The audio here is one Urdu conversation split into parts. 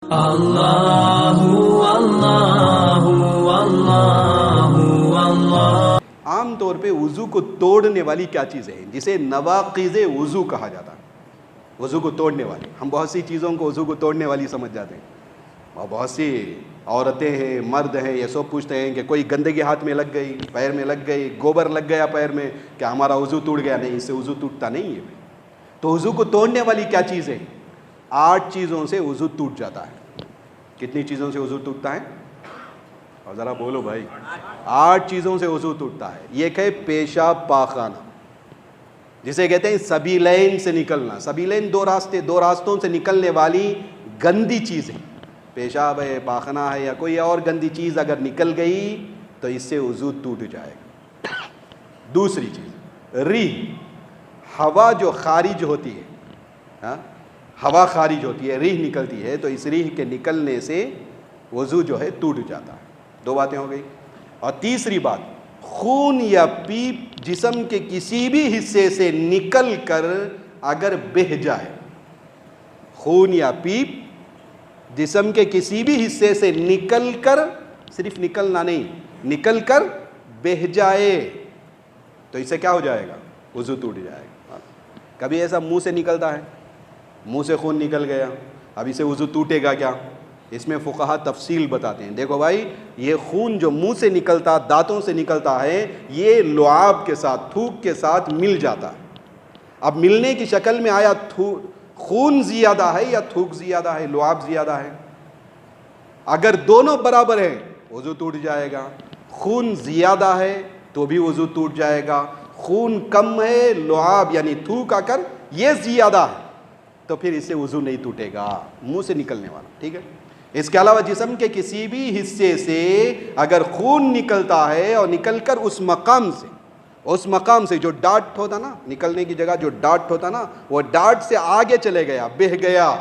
اللہ اللہ اللہ اللہ۔ عام طور پہ وضو کو توڑنے والی کیا چیزیں ہیں جسے نواقض وضو کہا جاتا ہے؟ وضو کو توڑنے والی، ہم بہت سی چیزوں کو وضو کو توڑنے والی سمجھ جاتے ہیں، اور بہت سی عورتیں ہیں، مرد ہیں، یہ سب پوچھتے ہیں کہ کوئی گندگی ہاتھ میں لگ گئی، پیر میں لگ گئی، گوبر لگ گیا پیر میں، کہ ہمارا وضو ٹوٹ گیا؟ نہیں، اس سے وضو ٹوٹتا نہیں ہے۔ تو وضو کو توڑنے والی کیا چیز ہے؟ 8 چیزوں سے وضو ٹوٹ جاتا ہے۔ کتنی چیزوں سے وضو ٹوٹتا ہے؟ اور ذرا بولو بھائی۔ 8 چیزوں سے وضو ٹوٹتا ہے۔ یہ کہ پیشاب پاخانہ، جسے کہتے ہیں سبیلین سے نکلنا۔ سبیلین دو راستوں سے نکلنے والی گندی چیز ہے، پیشاب ہے، پاخانہ ہے، یا کوئی اور گندی چیز اگر نکل گئی تو اس سے وضو ٹوٹ جائے گا۔ دوسری چیز ریح، ہوا جو خارج ہوتی ہے، ہوا خارج ہوتی ہے، ریح نکلتی ہے، تو اس ریح کے نکلنے سے وضو جو ہے ٹوٹ جاتا ہے۔ 2 باتیں ہو گئی۔ اور تیسری بات، خون یا پیپ جسم کے کسی بھی حصے سے نکل کر اگر بہہ جائے، خون یا پیپ جسم کے کسی بھی حصے سے نکل کر، صرف نکلنا نہیں، نکل کر بہہ جائے، تو اس سے کیا ہو جائے گا؟ وضو ٹوٹ جائے گا۔ کبھی ایسا منہ سے نکلتا ہے، منہ سے خون نکل گیا، اب اسے وضو ٹوٹے گا کیا؟ اس میں فقہا تفصیل بتاتے ہیں۔ دیکھو بھائی، یہ خون جو منہ سے نکلتا، دانتوں سے نکلتا ہے، یہ لعاب کے ساتھ، تھوک کے ساتھ مل جاتا ہے۔ اب ملنے کی شکل میں آیا خون زیادہ ہے یا تھوک زیادہ ہے، لعاب زیادہ ہے؟ اگر دونوں برابر ہیں وضو ٹوٹ جائے گا۔ خون زیادہ ہے تو بھی وضو ٹوٹ جائے گا، خون کم ہے، لعاب یعنی تھوک آ کر یہ زیادہ ہے، تو پھر اس سے وضو نہیں ٹوٹے گا، منہ سے نکلنے والا، ٹھیک ہے؟ اس کے علاوہ جسم کے کسی بھی حصے سے اگر خون نکلتا ہے اور نکل کر اس مقام سے جو ڈاٹ ہوتا نا، نکلنے کی جگہ جو ڈاٹ ہوتا نا، وہ ڈاٹ سے آگے چلے گیا، بہہ گیا،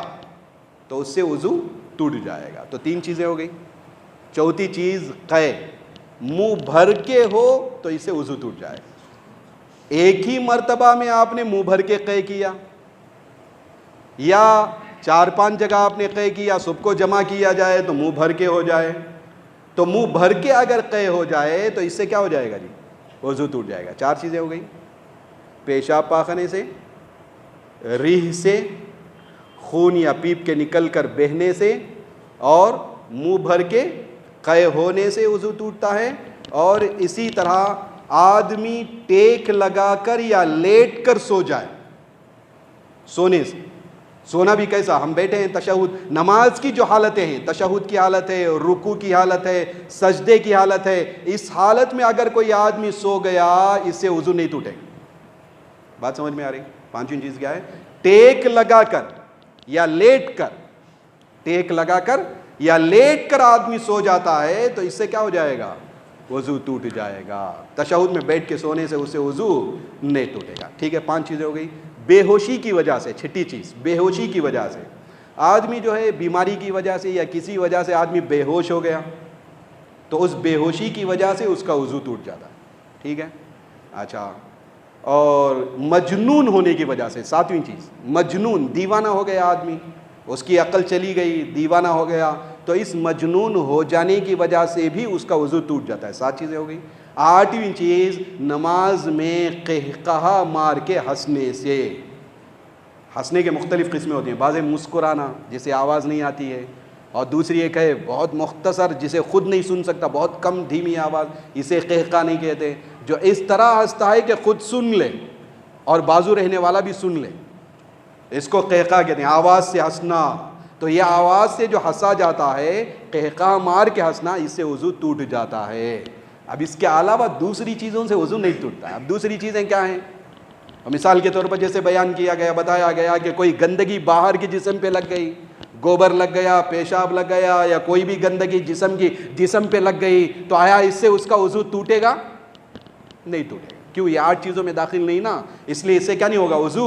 تو اس سے وضو ٹوٹ جائے گا۔ تو 3 چیزیں ہو گئی۔ چوتھی چیز قے، منہ بھر کے ہو تو اس سے وضو ٹوٹ جائے گا۔ ایک ہی مرتبہ میں آپ نے منہ بھر کے قے کیا، یا 4-5 جگہ آپ نے قے کیا، سب کو جمع کیا جائے تو منہ بھر کے ہو جائے، تو منہ بھر کے اگر قے ہو جائے تو اس سے کیا ہو جائے گا جی؟ وضو ٹوٹ جائے گا۔ 4 چیزیں ہو گئی، پیشاب پاخانے سے، ریح سے، خون یا پیپ کے نکل کر بہنے سے، اور منہ بھر کے قے ہونے سے وضو ٹوٹتا ہے۔ اور اسی طرح آدمی ٹیک لگا کر یا لیٹ کر سو جائے، سونے سے، سونا بھی کیسا؟ ہم بیٹھے ہیں، تشہد، نماز کی جو حالتیں ہیں، تشہد کی حالت ہے، رکوع کی حالت ہے، سجدے کی حالت ہے، اس حالت میں اگر کوئی آدمی سو گیا، اس سے وضو نہیں ٹوٹے گا۔ بات سمجھ میں آ رہی؟ 5ویں چیز کیا ہے؟ ٹیک لگا کر یا لیٹ کر، ٹیک لگا کر یا لیٹ کر آدمی سو جاتا ہے تو اس سے کیا ہو جائے گا؟ وضو ٹوٹ جائے گا۔ تشہد میں بیٹھ کے سونے سے اس سے وضو نہیں ٹوٹے گا، ٹھیک ہے؟ 5 چیزیں ہو گئی۔ بے ہوشی کی وجہ سے، 6ٹھی چیز، بے ہوشی کی وجہ سے، آدمی جو ہے بیماری کی وجہ سے یا کسی وجہ سے آدمی بے ہوش ہو گیا، تو اس بے ہوشی کی وجہ سے اس کا وضو ٹوٹ جاتا ہے، ٹھیک ہے؟ اچھا، اور مجنون ہونے کی وجہ سے، 7ویں چیز، مجنون، دیوانہ ہو گیا آدمی، اس کی عقل چلی گئی، دیوانہ ہو گیا، تو اس مجنون ہو جانے کی وجہ سے بھی اس کا وضو ٹوٹ جاتا ہے۔ 7 چیزیں ہو گئی۔ 8ویں چیز، نماز میں قہقہا مار کے ہنسنے سے۔ ہنسنے کے مختلف قسمیں ہوتی ہیں، بعض مسکرانا جسے آواز نہیں آتی ہے، اور دوسری ایک ہے بہت مختصر جسے خود نہیں سن سکتا، بہت کم دھیمی آواز، اسے قہقہا نہیں کہتے، جو اس طرح ہنستا ہے کہ خود سن لے اور بازو رہنے والا بھی سن لے، اس کو قہقہا کہتے ہیں، آواز سے ہنسنا۔ تو یہ آواز سے جو ہنسا جاتا ہے، قہقہا مار کے ہنسنا، اس سے وضو ٹوٹ جاتا ہے۔ اب اس کے علاوہ دوسری چیزوں سے وضو نہیں ٹوٹتا ہے۔ اب دوسری چیزیں کیا ہیں؟ مثال کے طور پر جیسے بیان کیا گیا، بتایا گیا کہ کوئی گندگی باہر کی جسم پہ لگ گئی، گوبر لگ گیا، پیشاب لگ گیا، یا کوئی بھی گندگی جسم پہ لگ گئی، تو آیا اس سے اس کا وضو ٹوٹے گا؟ نہیں ٹوٹے گا۔ کیوں؟ یہ 8 چیزوں میں داخل نہیں نا، اس لیے اس سے کیا نہیں ہوگا؟ وضو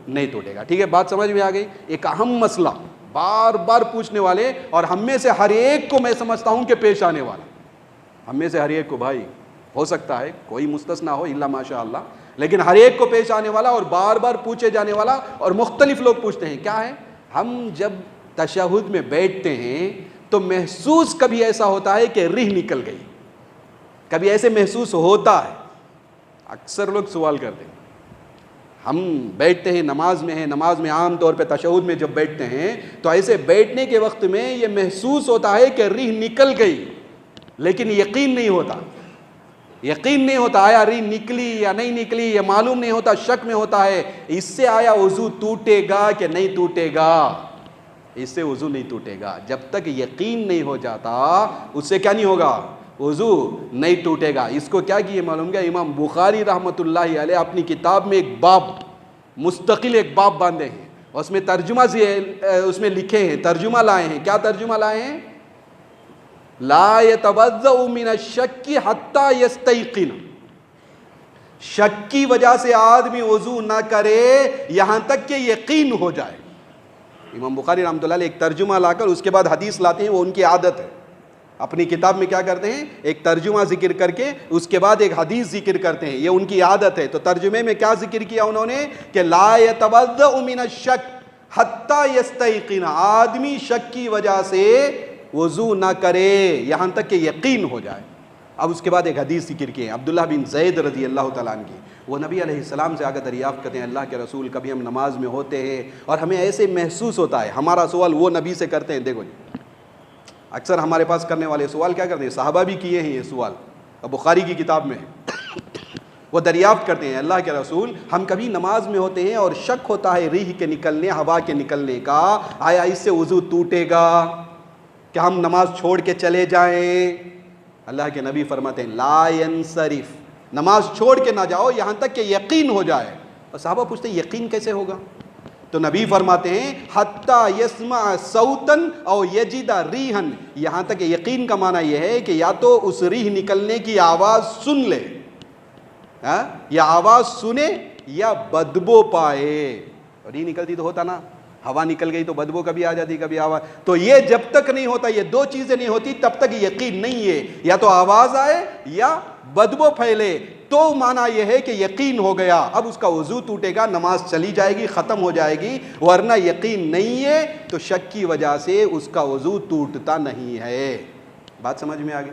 نہیں ٹوٹے گا، ٹھیک ہے؟ بات سمجھ میں آ گئی؟ ایک اہم مسئلہ بار بار پوچھنے والے، اور ہم میں سے ہر ایک کو میں سمجھتا ہوں کہ پیش آنے والا، ہم میں سے ہر ایک کو، بھائی ہو سکتا ہے کوئی مستثنا ہو الا ماشاء اللہ، لیکن ہر ایک کو پیش آنے والا اور بار بار پوچھے جانے والا، اور مختلف لوگ پوچھتے ہیں، کیا ہے؟ ہم جب تشہد میں بیٹھتے ہیں تو محسوس کبھی ایسا ہوتا ہے کہ ریح نکل گئی، کبھی ایسے محسوس ہوتا ہے؟ اکثر لوگ سوال کرتے ہیں، ہم بیٹھتے ہیں نماز میں ہیں، نماز میں عام طور پہ تشہد میں جب بیٹھتے ہیں تو ایسے بیٹھنے کے وقت میں یہ محسوس ہوتا ہے کہ ریح نکل گئی، لیکن یقین نہیں ہوتا، یقین نہیں ہوتا آیا ریح نکلی یا نہیں نکلی، یہ معلوم نہیں ہوتا، شک میں ہوتا ہے۔ اس سے آیا وضو ٹوٹے گا کہ نہیں ٹوٹے گا؟ اس سے وضو نہیں ٹوٹے گا، جب تک یقین نہیں ہو جاتا اس سے کیا نہیں ہوگا؟ وضو نہیں ٹوٹے گا۔ اس کو کیا کیے معلوم گیا؟ امام بخاری رحمۃ اللہ علیہ اپنی کتاب میں ایک باب، مستقل ایک باب باندھے ہیں، اس میں ترجمہ اس میں لکھے ہیں، ترجمہ لائے ہیں۔ کیا ترجمہ لائے ہیں؟ لا يتوضأ من الشک حتی یستیقن، شک کی وجہ سے آدمی وضو نہ کرے یہاں تک کہ یقین ہو جائے۔ امام بخاری رحمۃ اللہ علیہ ایک ترجمہ لا کر اس کے بعد حدیث لاتے ہیں، وہ ان کی عادت ہے، اپنی کتاب میں کیا کرتے ہیں؟ ایک ترجمہ ذکر کر کے اس کے بعد ایک حدیث ذکر کرتے ہیں، یہ ان کی عادت ہے۔ تو ترجمے میں کیا ذکر کیا انہوں نے کہ لا يتوضأ من الشک حتی یستیقن، آدمی شک کی وجہ سے وضو نہ کرے یہاں تک کہ یقین ہو جائے۔ اب اس کے بعد ایک حدیث ذکر کی ہے عبداللہ بن زید رضی اللہ تعالیٰ عنہ کی، وہ نبی علیہ السلام سے آگے دریافت کرتے ہیں، اللہ کے رسول کبھی ہم نماز میں ہوتے ہیں اور ہمیں ایسے محسوس ہوتا ہے، ہمارا سوال وہ نبی سے کرتے ہیں، دیکھو جی اکثر ہمارے پاس کرنے والے سوال کیا کرتے ہیں، صحابہ بھی کیے ہیں یہ سوال، بخاری کی کتاب میں وہ دریافت کرتے ہیں، اللہ کے رسول ہم کبھی نماز میں ہوتے ہیں اور شک ہوتا ہے ریح کے نکلنے، ہوا کے نکلنے کا، آیا اس سے وضو ٹوٹے گا کہ ہم نماز چھوڑ کے چلے جائیں؟ اللہ کے نبی فرماتے ہیں لا ینصرف، نماز چھوڑ کے نہ جاؤ یہاں تک کہ یقین ہو جائے۔ اور صحابہ پوچھتے ہیں یقین کیسے ہوگا؟ تو نبی فرماتے ہیں حتی یسمع صوتا او یجد ریحا، یہاں تک کہ یقین کا معنی یہ ہے کہ یا تو اس ریح نکلنے کی آواز سن لے، یا آواز سنے یا بدبو پائے۔ ریح نکلتی تو ہوتا نا، ہوا نکل گئی تو بدبو کبھی آ جاتی کبھی آواز، تو یہ جب تک نہیں ہوتا، یہ دو چیزیں نہیں ہوتی تب تک یقین نہیں ہے، یا تو آواز آئے یا بدبو پھیلے، تو معنی یہ ہے کہ یقین ہو گیا، اب اس کا وضو ٹوٹے گا، نماز چلی جائے گی، ختم ہو جائے گی، ورنہ یقین نہیں ہے تو شک کی وجہ سے اس کا وضو ٹوٹتا نہیں ہے۔ بات سمجھ میں آ گئی؟